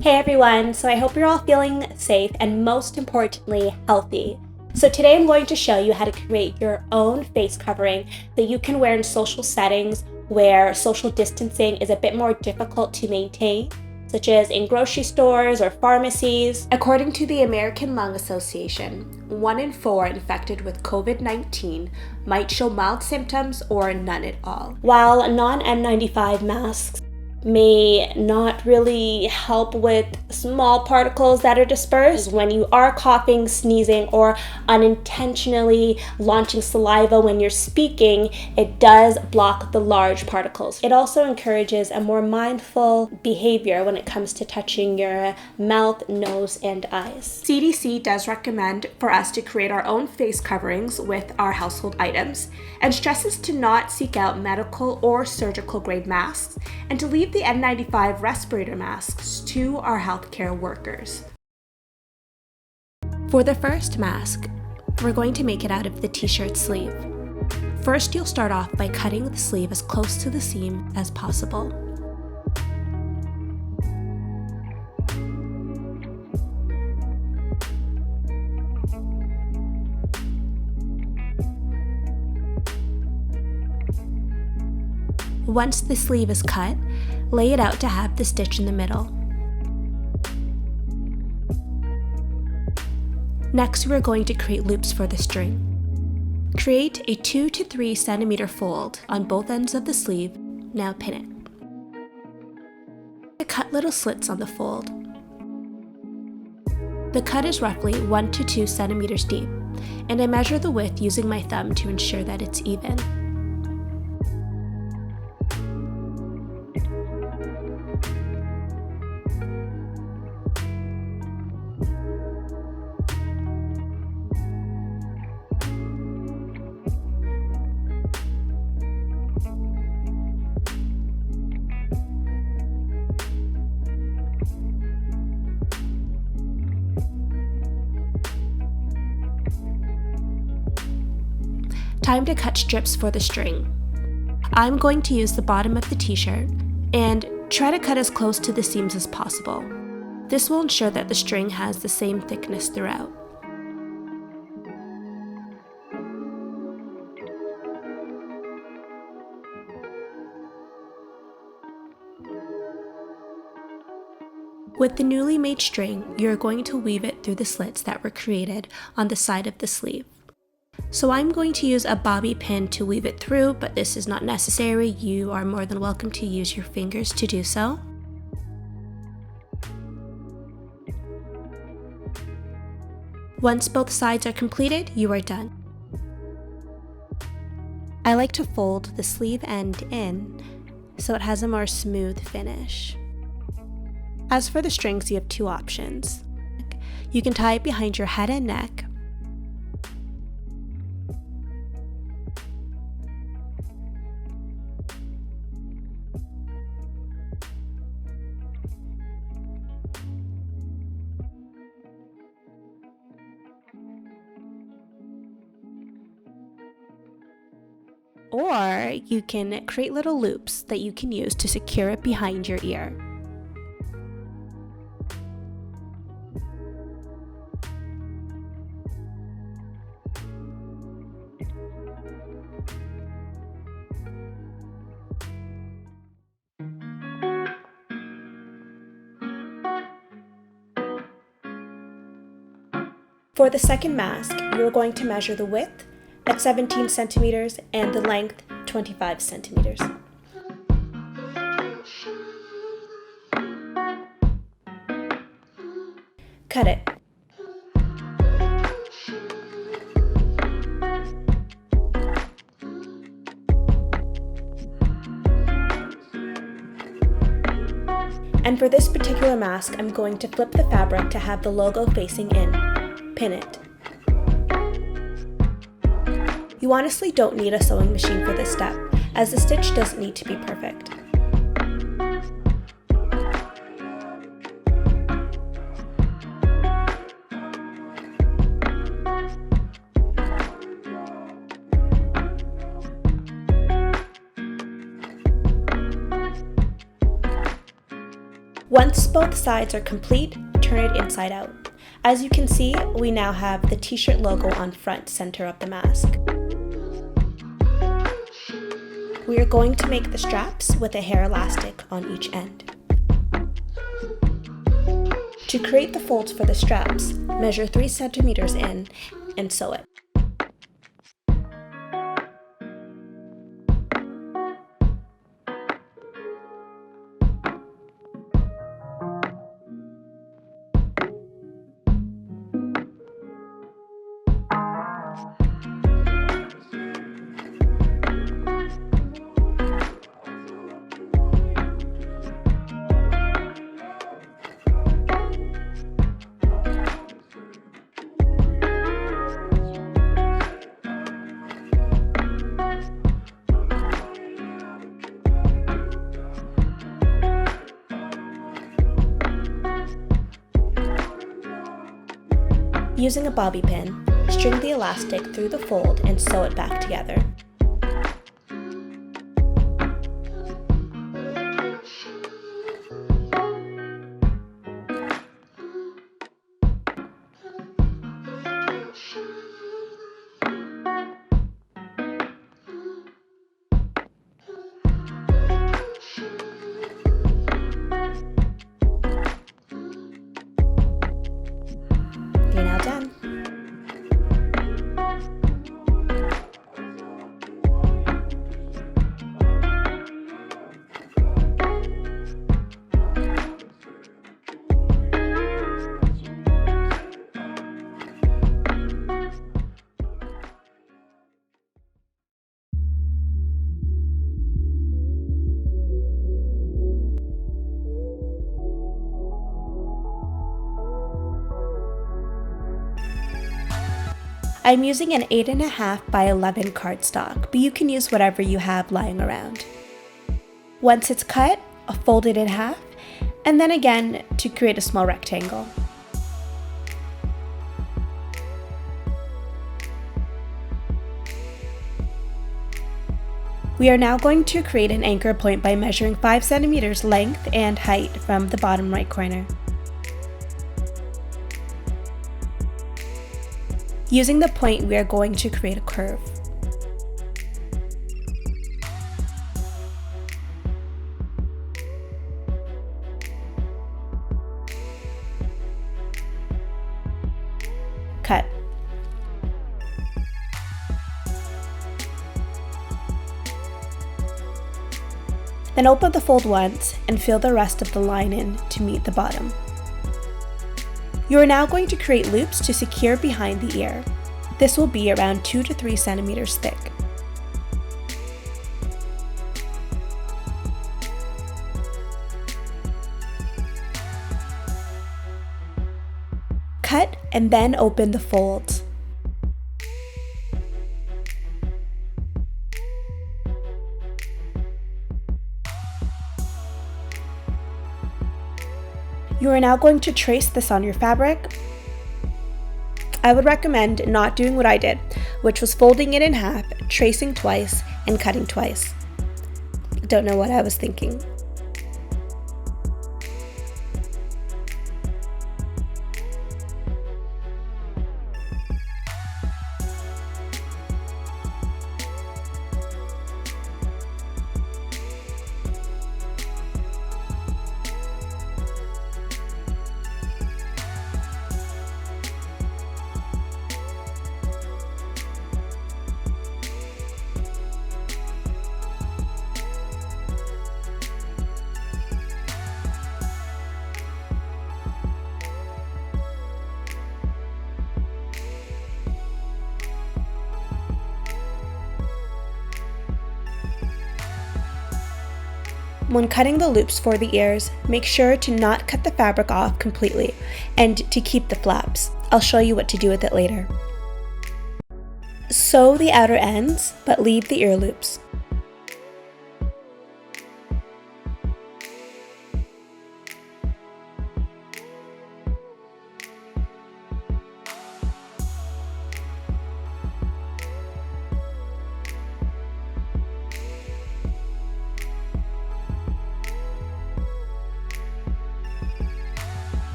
Hey everyone, so I hope you're all feeling safe and most importantly, healthy. So today I'm going to show you how to create your own face covering that you can wear in social settings where social distancing is a bit more difficult to maintain, such as in grocery stores or pharmacies. According to the American Lung Association, 1 in 4 infected with COVID-19 might show mild symptoms or none at all. While non-N95 masks may not really help with small particles that are dispersed when you are coughing, sneezing, or unintentionally launching saliva when you're speaking, it does block the large particles. It also encourages a more mindful behavior when it comes to touching your mouth, nose, and eyes. CDC does recommend for us to create our own face coverings with our household items and stresses to not seek out medical or surgical grade masks and to leave the N95 respirator masks to our healthcare workers. For the first mask, we're going to make it out of the t-shirt sleeve. First, you'll start off by cutting the sleeve as close to the seam as possible. Once the sleeve is cut, lay it out to have the stitch in the middle. Next, we're going to create loops for the string. Create a 2 to 3 centimeter fold on both ends of the sleeve. Now pin it. Cut little slits on the fold. The cut is roughly 1 to 2 centimeters deep, and I measure the width using my thumb to ensure that it's even. Time to cut strips for the string. I'm going to use the bottom of the t-shirt and try to cut as close to the seams as possible. This will ensure that the string has the same thickness throughout. With the newly made string, you're going to weave it through the slits that were created on the side of the sleeve. So I'm going to use a bobby pin to weave it through, but this is not necessary. You are more than welcome to use your fingers to do so. Once both sides are completed, you are done. I like to fold the sleeve end in so it has a more smooth finish. As for the strings, you have two options. You can tie it behind your head and neck, or you can create little loops that you can use to secure it behind your ear. For the second mask, you're going to measure the width at 17 centimeters and the length 25 centimeters. Cut it. And for this particular mask, I'm going to flip the fabric to have the logo facing in. Pin it. You honestly don't need a sewing machine for this step, as the stitch doesn't need to be perfect. Once both sides are complete, turn it inside out. As you can see, we now have the t-shirt logo on front center of the mask. We are going to make the straps with a hair elastic on each end. To create the folds for the straps, measure 3 centimeters in and sew it. Using a bobby pin, string the elastic through the fold and sew it back together. You're now done. I'm using an 8.5 by 11 cardstock, but you can use whatever you have lying around. Once it's cut, fold it in half, and then again to create a small rectangle. We are now going to create an anchor point by measuring 5 centimeters length and height from the bottom right corner. Using the point, we are going to create a curve. Cut. Then open the fold once and fill the rest of the line in to meet the bottom. You are now going to create loops to secure behind the ear. This will be around 2 to 3 centimeters thick. Cut and then open the folds. You are now going to trace this on your fabric. I would recommend not doing what I did, which was folding it in half, tracing twice, and cutting twice. Don't know what I was thinking. When cutting the loops for the ears, make sure to not cut the fabric off completely and to keep the flaps. I'll show you what to do with it later. Sew the outer ends, but leave the ear loops.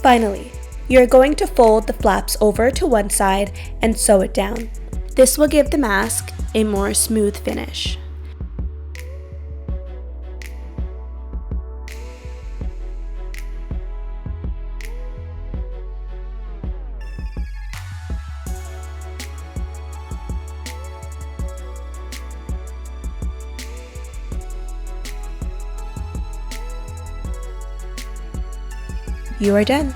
Finally, you're going to fold the flaps over to one side and sew it down. This will give the mask a more smooth finish. You are done.